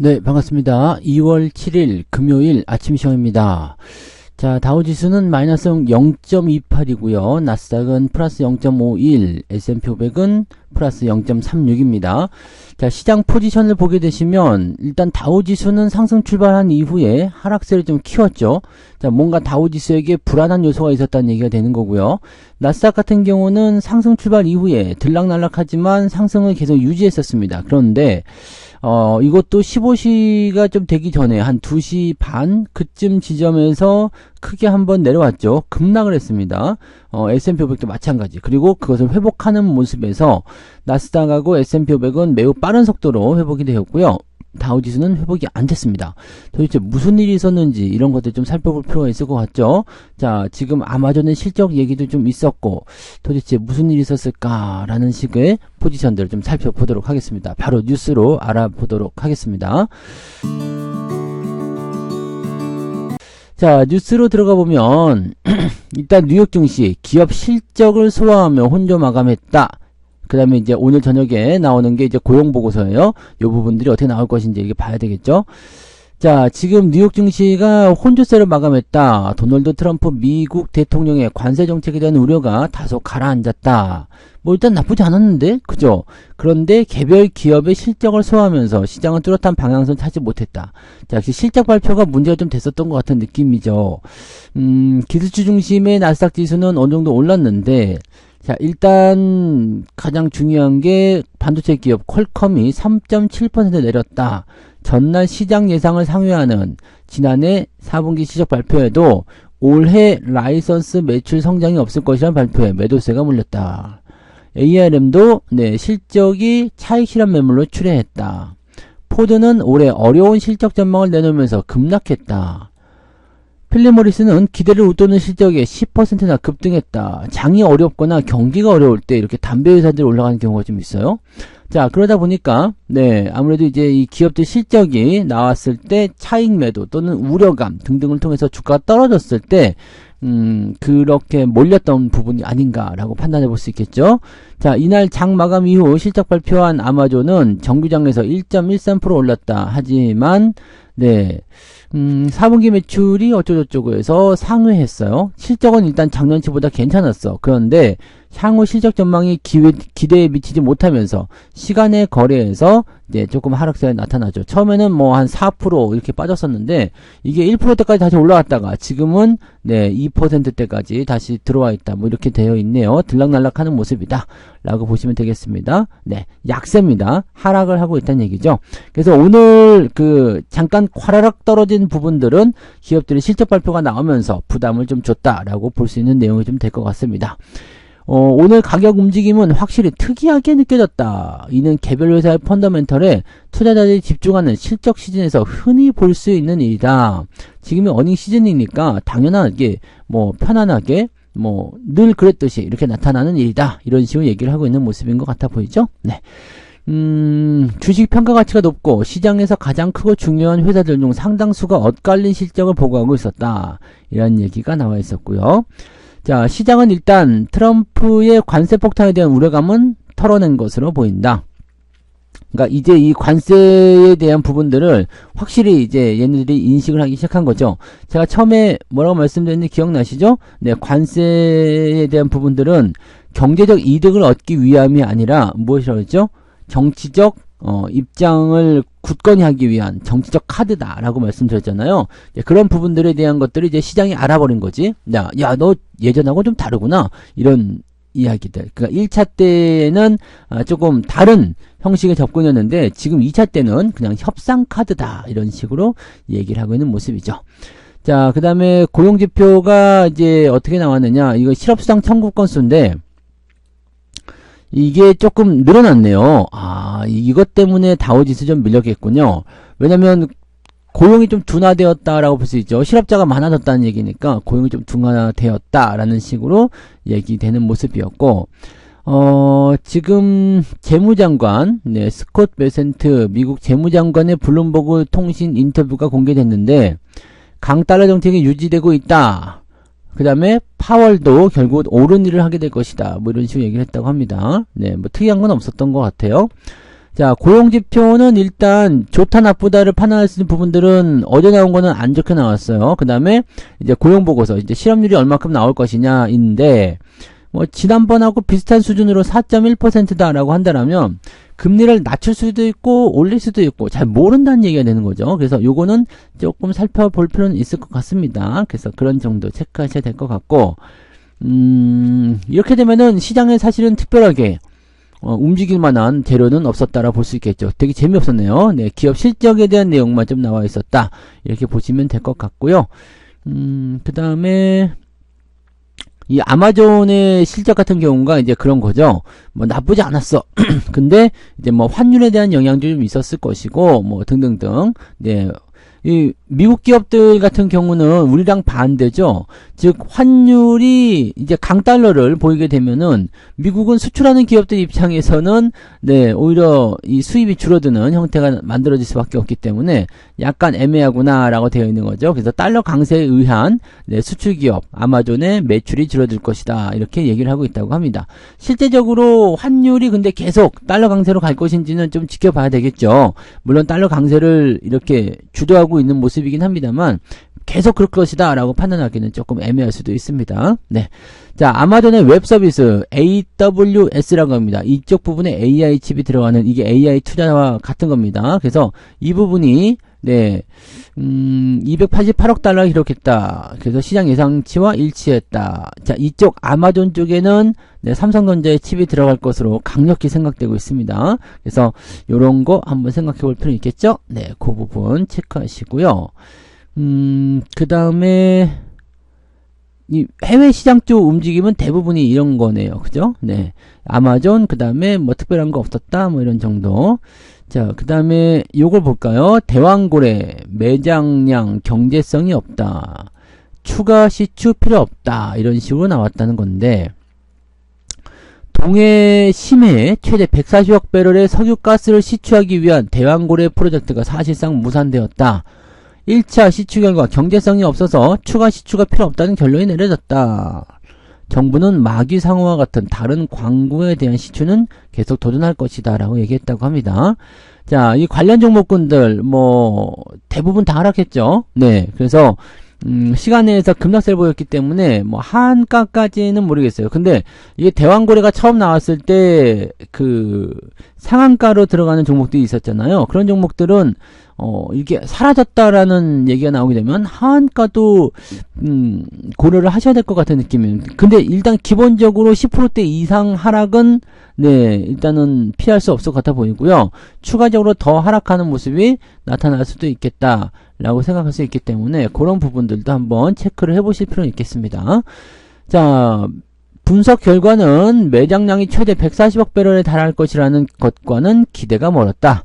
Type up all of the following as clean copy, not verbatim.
네, 반갑습니다. 2월 7일 금요일 아침 시험입니다. 자, 다우지수는 마이너스 0.28이고요. 나스닥은 플러스 0.51, S&P 500은 플러스 0.36입니다. 자, 시장 포지션을 보게 되시면 일단 다우지수는 상승 출발한 이후에 하락세를 좀 키웠죠. 자, 뭔가 다우지수에게 불안한 요소가 있었다는 얘기가 되는 거고요. 나스닥 같은 경우는 상승 출발 이후에 들락날락하지만 상승을 계속 유지했었습니다. 그런데 이것도 15시가 좀 되기 전에 한 2시 반 그쯤 지점에서 크게 한번 내려왔죠. 급락을 했습니다. S&P 500도 마찬가지. 그리고 그것을 회복하는 모습에서 나스닥하고 S&P 500은 매우 빠른 속도로 회복이 되었고요. 다우지수는 회복이 안 됐습니다. 도대체 무슨 일이 있었는지 이런 것들 좀 살펴볼 필요가 있을 것 같죠. 자, 지금 아마존의 실적 얘기도 좀 있었고 도대체 무슨 일이 있었을까라는 식의 포지션들을 좀 살펴보도록 하겠습니다. 바로 뉴스로 알아보도록 하겠습니다. 자, 뉴스로 들어가 보면 일단 뉴욕 증시 기업 실적을 소화하며 혼조 마감했다. 그 다음에 이제 오늘 저녁에 나오는 게 이제 고용보고서예요. 이 부분들이 어떻게 나올 것인지 이게 봐야 되겠죠. 자, 지금 뉴욕 증시가 혼조세로 마감했다. 도널드 트럼프 미국 대통령의 관세 정책에 대한 우려가 다소 가라앉았다. 뭐 일단 나쁘지 않았는데, 그죠? 그런데 개별 기업의 실적을 소화하면서 시장은 뚜렷한 방향성을 찾지 못했다. 자, 역시 실적 발표가 문제가 좀 됐었던 것 같은 느낌이죠. 기술주 중심의 나스닥 지수는 어느 정도 올랐는데, 자, 일단 가장 중요한 게 반도체 기업 퀄컴이 3.7% 내렸다. 전날 시장 예상을 상회하는 지난해 4분기 실적 발표에도 올해 라이선스 매출 성장이 없을 것이라는 발표에 매도세가 몰렸다. ARM도 실적이 차익 실현 매물로 출회했다. 포드는 올해 어려운 실적 전망을 내놓으면서 급락했다. 필립 모리스는 기대를 웃도는 실적에 10%나 급등했다. 장이 어렵거나 경기가 어려울 때 이렇게 담배 회사들이 올라가는 경우가 좀 있어요. 자, 그러다 보니까 아무래도 이제 이 기업들 실적이 나왔을 때 차익 매도 또는 우려감 등등을 통해서 주가가 떨어졌을 때 그렇게 몰렸던 부분이 아닌가라고 판단해 볼 수 있겠죠. 자, 이날 장 마감 이후 실적 발표한 아마존은 정규장에서 1.13% 올랐다. 하지만 4분기 매출이 어쩌고저쩌고 해서 상회했어요. 실적은 일단 작년치보다 괜찮았어. 그런데 향후 실적 전망이 기대에 미치지 못하면서 시간의 거래에서 조금 하락세가 나타나죠. 처음에는 뭐 한 4% 이렇게 빠졌었는데 이게 1%대까지 다시 올라왔다가 지금은 2%대까지 다시 들어와 있다. 뭐 이렇게 되어 있네요. 들락날락하는 모습이다. 라고 보시면 되겠습니다. 약세입니다. 하락을 하고 있다는 얘기죠. 그래서 오늘 잠깐 화라락 떨어진 부분들은 기업들의 실적 발표가 나오면서 부담을 좀 줬다라고 볼 수 있는 내용이 좀 될 것 같습니다. 오늘 가격 움직임은 확실히 특이하게 느껴졌다. 이는 개별 회사의 펀더멘털에 투자자들이 집중하는 실적 시즌에서 흔히 볼 수 있는 일이다. 지금이 어닝 시즌이니까 당연하게 편안하게 늘 그랬듯이 이렇게 나타나는 일이다. 이런 식으로 얘기를 하고 있는 모습인 것 같아 보이죠? 주식 평가 가치가 높고 시장에서 가장 크고 중요한 회사들 중 상당수가 엇갈린 실적을 보고하고 있었다. 이런 얘기가 나와 있었고요. 자, 시장은 일단 트럼프의 관세 폭탄에 대한 우려감은 털어낸 것으로 보인다. 그러니까 이제 이 관세에 대한 부분들을 확실히 이제 얘네들이 인식을 하기 시작한 거죠. 제가 처음에 뭐라고 말씀드렸는지 기억나시죠? 관세에 대한 부분들은 경제적 이득을 얻기 위함이 아니라 무엇이라고 했죠? 정치적 입장을 굳건히 하기 위한 정치적 카드다라고 말씀드렸잖아요. 그런 부분들에 대한 것들을 이제 시장이 알아버린 거지. 야, 너 예전하고 좀 다르구나. 이런 이야기들. 그러니까 1차 때는 조금 다른 형식의 접근이었는데 지금 2차 때는 그냥 협상 카드다. 이런 식으로 얘기를 하고 있는 모습이죠. 자, 그 다음에 고용지표가 이제 어떻게 나왔느냐. 이거 실업수당 청구 건수인데 이게 조금 늘어났네요. 이것 때문에 다우지수 좀 밀렸겠군요. 왜냐면 고용이 좀 둔화되었다라고 볼 수 있죠. 실업자가 많아졌다는 얘기니까 고용이 좀 둔화되었다라는 식으로 얘기되는 모습이었고 지금 재무장관 스콧 베센트 미국 재무장관의 블룸버그 통신 인터뷰가 공개됐는데 강달러 정책이 유지되고 있다. 그 다음에 파월도 결국 옳은 일을 하게 될 것이다. 뭐 이런 식으로 얘기를 했다고 합니다. 뭐 특이한 건 없었던 것 같아요. 자, 고용지표는 일단 좋다 나쁘다를 판단할 수 있는 부분들은 어제 나온 거는 안 좋게 나왔어요. 그 다음에 이제 고용보고서, 이제 실업률이 얼마큼 나올 것이냐인데, 뭐 지난번하고 비슷한 수준으로 4.1%다라고 한다라면 금리를 낮출 수도 있고 올릴 수도 있고 잘 모른다는 얘기가 되는 거죠. 그래서 요거는 조금 살펴볼 필요는 있을 것 같습니다. 그래서 그런 정도 체크하셔야 될 것 같고, 이렇게 되면은 시장에 사실은 특별하게 움직일 만한 재료는 없었다라 볼 수 있겠죠. 되게 재미없었네요. 네, 기업 실적에 대한 내용만 좀 나와 있었다. 이렇게 보시면 될 것 같고요. 그 다음에 이 아마존의 실적 같은 경우가 이제 그런 거죠. 뭐 나쁘지 않았어. 근데 이제 뭐 환율에 대한 영향도 좀 있었을 것이고 뭐 등등등. 네. 이 미국 기업들 같은 경우는 우리랑 반대죠. 즉 환율이 이제 강달러를 보이게 되면은 미국은 수출하는 기업들 입장에서는 네 오히려 이 수입이 줄어드는 형태가 만들어질 수밖에 없기 때문에 약간 애매하구나라고 되어 있는 거죠. 그래서 달러 강세에 의한 네, 수출 기업 아마존의 매출이 줄어들 것이다 이렇게 얘기를 하고 있다고 합니다. 실제적으로 환율이 근데 계속 달러 강세로 갈 것인지는 좀 지켜봐야 되겠죠. 물론 달러 강세를 이렇게 주도하고 있는 모습이긴 합니다만 계속 그럴 것이다 라고 판단하기는 조금 애매할 수도 있습니다. 네. 자, 아마존의 웹 서비스 AWS라고 합니다. 이쪽 부분에 AI 칩이 들어가는 이게 AI 투자와 같은 겁니다. 그래서 이 부분이 네, 288억 달러 기록했다. 그래서 시장 예상치와 일치했다. 자, 이쪽 아마존 쪽에는 네, 삼성전자의 칩이 들어갈 것으로 강력히 생각되고 있습니다. 그래서 요런 거 한번 생각해 볼 필요는 있겠죠? 네, 그 부분 체크하시고요. 그 다음에 이 해외 시장 쪽 움직임은 대부분이 이런 거네요. 그죠? 네. 아마존, 그 다음에 뭐 특별한 거 없었다. 뭐 이런 정도. 자, 그 다음에 요걸 볼까요? 대왕고래, 매장량, 경제성이 없다. 추가 시추 필요 없다. 이런 식으로 나왔다는 건데, 동해 심해에 최대 140억 배럴의 석유가스를 시추하기 위한 대왕고래 프로젝트가 사실상 무산되었다. 1차 시추 결과 경제성이 없어서 추가 시추가 필요 없다는 결론이 내려졌다. 정부는 마귀상어와 같은 다른 광구에 대한 시추는 계속 도전할 것이다 라고 얘기했다고 합니다. 자, 이 관련 종목군들 뭐 대부분 다 하락했죠. 네, 그래서 시간 내에서 급락세를 보였기 때문에 뭐 한가까지는 모르겠어요. 근데 이게 대왕고래가 처음 나왔을 때 그 상한가로 들어가는 종목들이 있었잖아요. 그런 종목들은 이게 사라졌다라는 얘기가 나오게 되면 하한가도 고려를 하셔야 될 것 같은 느낌입니다. 근데 일단 기본적으로 10%대 이상 하락은 네 일단은 피할 수 없을 것 같아 보이고요. 추가적으로 더 하락하는 모습이 나타날 수도 있겠다 라고 생각할 수 있기 때문에 그런 부분들도 한번 체크를 해보실 필요는 있겠습니다. 자, 분석 결과는 매장량이 최대 140억 배럴에 달할 것이라는 것과는 기대가 멀었다.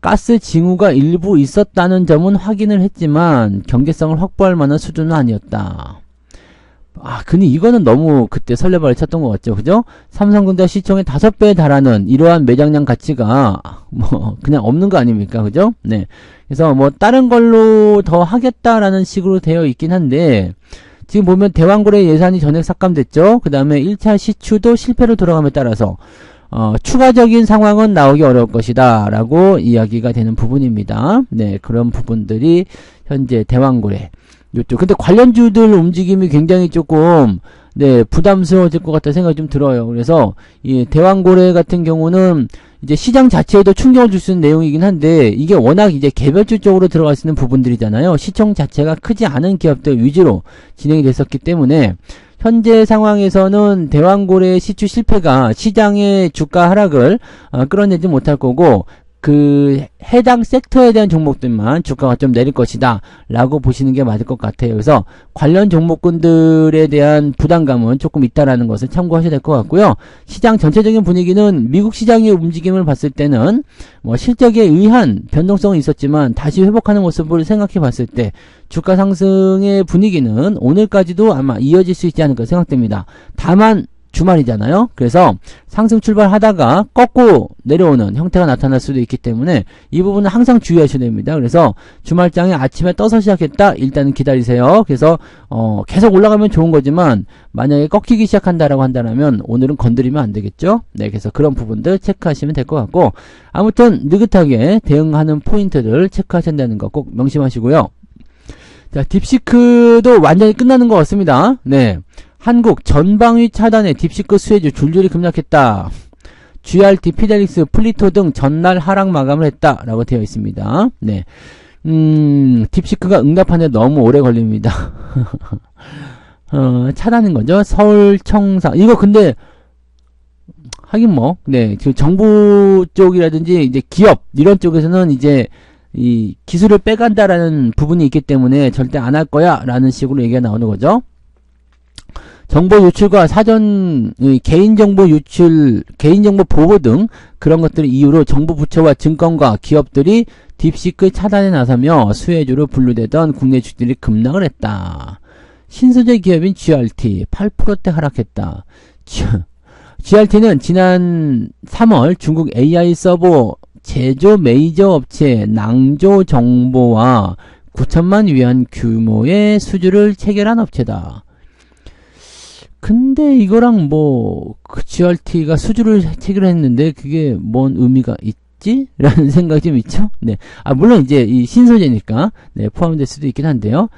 가스 징후가 일부 있었다는 점은 확인을 했지만 경제성을 확보할 만한 수준은 아니었다. 근데 이거는 너무 그때 설레발을 쳤던 것 같죠. 그죠? 삼성전자 시총의 5배에 달하는 이러한 매장량 가치가 뭐 그냥 없는 거 아닙니까? 그죠? 네. 그래서 뭐 다른 걸로 더 하겠다라는 식으로 되어 있긴 한데 지금 보면 대왕고래 예산이 전액 삭감됐죠. 그 다음에 1차 시추도 실패로 돌아감에 따라서 추가적인 상황은 나오기 어려울 것이다 라고 이야기가 되는 부분입니다. 네, 그런 부분들이 현재 대왕고래 요쪽. 근데 관련주들 움직임이 굉장히 조금 네 부담스러워질 것 같다 생각이 좀 들어요. 그래서 이 대왕고래 같은 경우는 이제 시장 자체에도 충격을 줄 수 있는 내용이긴 한데 이게 워낙 이제 개별주 쪽으로 들어갈 수 있는 부분들이잖아요. 시총 자체가 크지 않은 기업들 위주로 진행이 됐었기 때문에 현재 상황에서는 대왕고래의 시추 실패가 시장의 주가 하락을 끌어내지 못할 거고 그 해당 섹터에 대한 종목들만 주가가 좀 내릴 것이다 라고 보시는 게 맞을 것 같아요. 그래서 관련 종목군들에 대한 부담감은 조금 있다라는 것을 참고하셔야 될 것 같고요. 시장 전체적인 분위기는 미국 시장의 움직임을 봤을 때는 뭐 실적에 의한 변동성은 있었지만 다시 회복하는 모습을 생각해 봤을 때 주가 상승의 분위기는 오늘까지도 아마 이어질 수 있지 않을까 생각됩니다. 다만 주말이잖아요. 그래서 상승 출발하다가 꺾고 내려오는 형태가 나타날 수도 있기 때문에 이 부분은 항상 주의하셔야 됩니다. 그래서 주말장에 아침에 떠서 시작했다. 일단은 기다리세요. 그래서 계속 올라가면 좋은 거지만 만약에 꺾이기 시작한다라고 한다면 오늘은 건드리면 안 되겠죠. 네, 그래서 그런 부분들 체크하시면 될 것 같고, 아무튼 느긋하게 대응하는 포인트를 체크하신다는 거 꼭 명심하시고요. 자, 딥시크도 완전히 끝나는 것 같습니다. 네. 한국 전방위 차단에 딥시크 수혜주 줄줄이 급락했다. GRT, 피델릭스, 플리토 등 전날 하락 마감을 했다. 라고 되어 있습니다. 네. 딥시크가 응답하는데 너무 오래 걸립니다. 차단인 거죠. 서울, 청사. 이거 근데, 하긴 뭐, 네. 그 정부 쪽이라든지, 이제 기업, 이런 쪽에서는 이제, 이 기술을 빼간다라는 부분이 있기 때문에 절대 안 할 거야. 라는 식으로 얘기가 나오는 거죠. 정보 유출과 사전 개인정보 유출, 개인정보 보호 등 그런 것들을 이유로 정부 부처와 증권가, 기업들이 딥시크 차단에 나서며 수혜주로 분류되던 국내 주들이 급락을 했다. 신소재 기업인 GRT 8%대 하락했다. GRT는 지난 3월 중국 AI 서버 제조 메이저 업체 낭조 정보와 9천만 위안 규모의 수주를 체결한 업체다. 근데 이거랑 뭐 그 GRT가 수주를 체결했는데 그게 뭔 의미가 있지? 라는 생각이 좀 있죠? 네. 물론 이제 이 신소재니까 네, 포함될 수도 있긴 한데요.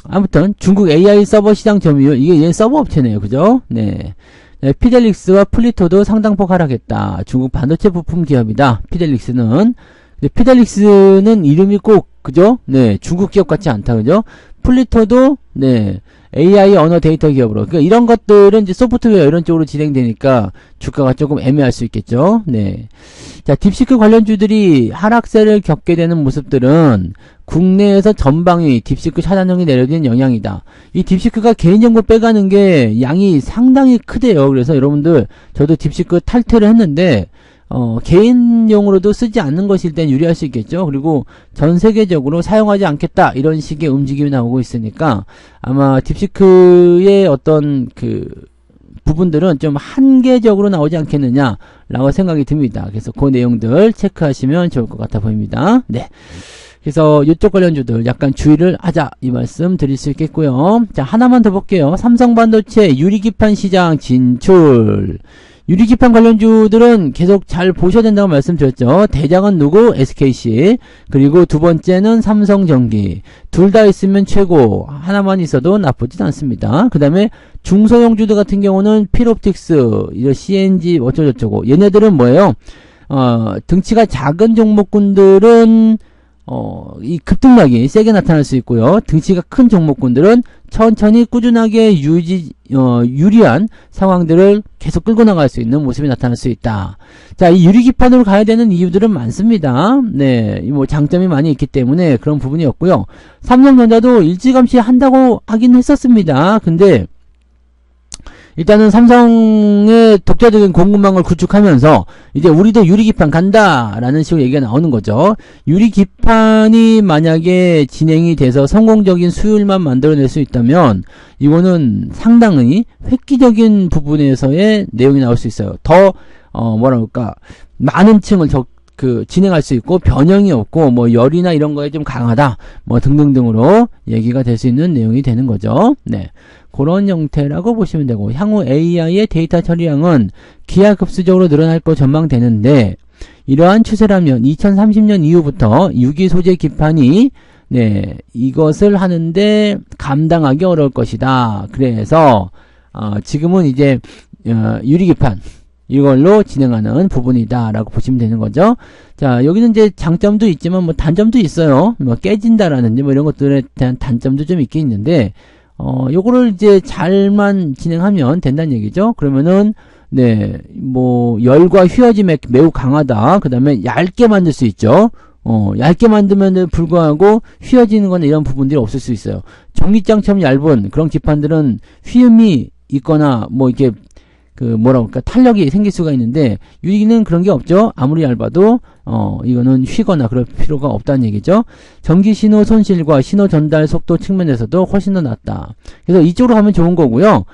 아무튼 중국 AI 서버 시장 점유율, 이게 얘 서버 업체네요. 그죠? 네. 네, 피델릭스와 플리토도 상당폭 하락했다. 중국 반도체 부품 기업이다. 피델릭스는. 근데 피델릭스는 이름이 꼭 그죠? 네, 중국 기업 같지 않다. 그죠? 플리토도 네, AI 언어 데이터 기업으로. 그러니까 이런 것들은 이제 소프트웨어 이런 쪽으로 진행되니까 주가가 조금 애매할 수 있겠죠. 네. 자, 딥시크 관련주들이 하락세를 겪게 되는 모습들은 국내에서 전방위 딥시크 차단형이 내려진 영향이다. 이 딥시크가 개인정보 빼가는 게 양이 상당히 크대요. 그래서 여러분들, 저도 딥시크 탈퇴를 했는데, 개인용으로도 쓰지 않는 것일 땐 유리할 수 있겠죠. 그리고 전 세계적으로 사용하지 않겠다 이런 식의 움직임이 나오고 있으니까 아마 딥시크의 어떤 그 부분들은 좀 한계적으로 나오지 않겠느냐라고 생각이 듭니다. 그래서 그 내용들 체크하시면 좋을 것 같아 보입니다. 네. 그래서 이쪽 관련주들 약간 주의를 하자 이 말씀 드릴 수 있겠고요. 자, 하나만 더 볼게요. 삼성반도체 유리기판 시장 진출. 유리기판 관련주들은 계속 잘 보셔야 된다고 말씀드렸죠. 대장은 누구? SKC. 그리고 두 번째는 삼성전기. 둘 다 있으면 최고. 하나만 있어도 나쁘진 않습니다. 그 다음에 중소형주들 같은 경우는 필옵틱스, CNG 어쩌고저쩌고. 얘네들은 뭐예요? 등치가 작은 종목군들은 이 급등락이 세게 나타날 수 있고요. 등치가 큰 종목군들은 천천히 꾸준하게 유리한 상황들을 계속 끌고 나갈 수 있는 모습이 나타날 수 있다. 자, 이 유리기판으로 가야 되는 이유들은 많습니다. 네, 뭐 장점이 많이 있기 때문에 그런 부분이었고요. 삼성전자도 일찌감치 한다고 하긴 했었습니다. 근데 일단은 삼성의 독자적인 공급망을 구축하면서 이제 우리도 유리기판 간다라는 식으로 얘기가 나오는 거죠. 유리기판이 만약에 진행이 돼서 성공적인 수율만 만들어낼 수 있다면 이거는 상당히 획기적인 부분에서의 내용이 나올 수 있어요. 더 뭐랄까 많은 층을 진행할 수 있고 변형이 없고 뭐 열이나 이런 거에 좀 강하다 뭐 등등등으로 얘기가 될 수 있는 내용이 되는 거죠. 네. 그런 형태라고 보시면 되고, 향후 AI의 데이터 처리량은 기하급수적으로 늘어날 거 전망되는데, 이러한 추세라면 2030년 이후부터 유기 소재 기판이 네, 이것을 하는데 감당하기 어려울 것이다. 그래서 지금은 이제 유리기판 이걸로 진행하는 부분이다 라고 보시면 되는 거죠. 자, 여기는 이제 장점도 있지만 뭐 단점도 있어요. 뭐 깨진다라든지 뭐 이런 것들에 대한 단점도 좀 있긴 있는데, 요거를 이제 잘만 진행하면 된다는 얘기죠. 그러면은, 네, 뭐, 열과 휘어짐에 매우 강하다. 그 다음에 얇게 만들 수 있죠. 얇게 만들면 불구하고 휘어지는 거나 이런 부분들이 없을 수 있어요. 종이장처럼 얇은 그런 기판들은 휘음이 있거나, 뭐, 이렇게, 탄력이 생길 수가 있는데, 유리기는 그런 게 없죠. 아무리 얇아도, 이거는 휘거나 그럴 필요가 없다는 얘기죠. 전기 신호 손실과 신호 전달 속도 측면에서도 훨씬 더 낫다. 그래서 이쪽으로 하면 좋은 거고요.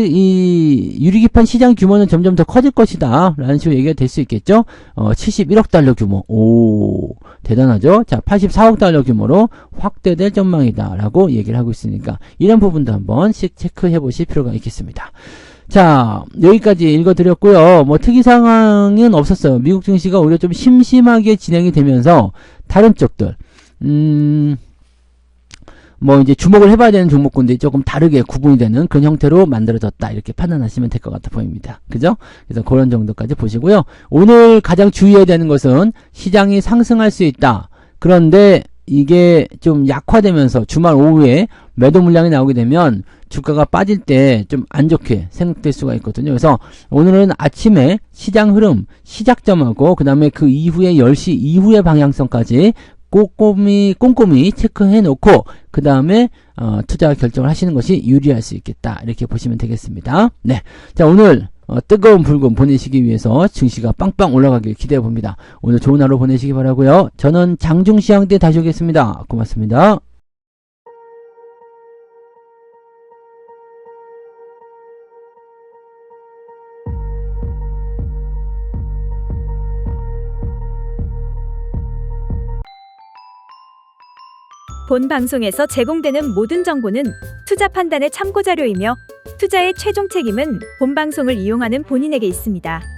이 유리기판 시장 규모는 점점 더 커질 것이다. 라는 식으로 얘기가 될 수 있겠죠. 71억 달러 규모. 오, 대단하죠? 자, 84억 달러 규모로 확대될 전망이다. 라고 얘기를 하고 있으니까, 이런 부분도 한번씩 체크해 보실 필요가 있겠습니다. 자, 여기까지 읽어드렸고요. 뭐, 특이 상황은 없었어요. 미국 증시가 오히려 좀 심심하게 진행이 되면서, 다른 쪽들, 뭐 이제 주목을 해봐야 되는 종목군들이 조금 다르게 구분이 되는 그런 형태로 만들어졌다, 이렇게 판단하시면 될 것 같아 보입니다. 그죠? 그래서 그런 정도까지 보시고요. 오늘 가장 주의해야 되는 것은 시장이 상승할 수 있다. 그런데 이게 좀 약화되면서 주말 오후에 매도 물량이 나오게 되면 주가가 빠질 때 좀 안 좋게 생각될 수가 있거든요. 그래서 오늘은 아침에 시장 흐름, 시작점하고 그 다음에 그 이후에 10시 이후의 방향성까지 꼼꼼히 체크해 놓고 그 다음에 투자 결정을 하시는 것이 유리할 수 있겠다, 이렇게 보시면 되겠습니다. 네, 자, 오늘 뜨거운 불금 보내시기 위해서 증시가 빵빵 올라가길 기대해 봅니다. 오늘 좋은 하루 보내시기 바라고요. 저는 장중시황 때 다시 오겠습니다. 고맙습니다. 본 방송에서 제공되는 모든 정보는 투자 판단의 참고 자료이며 투자의 최종 책임은 본 방송을 이용하는 본인에게 있습니다.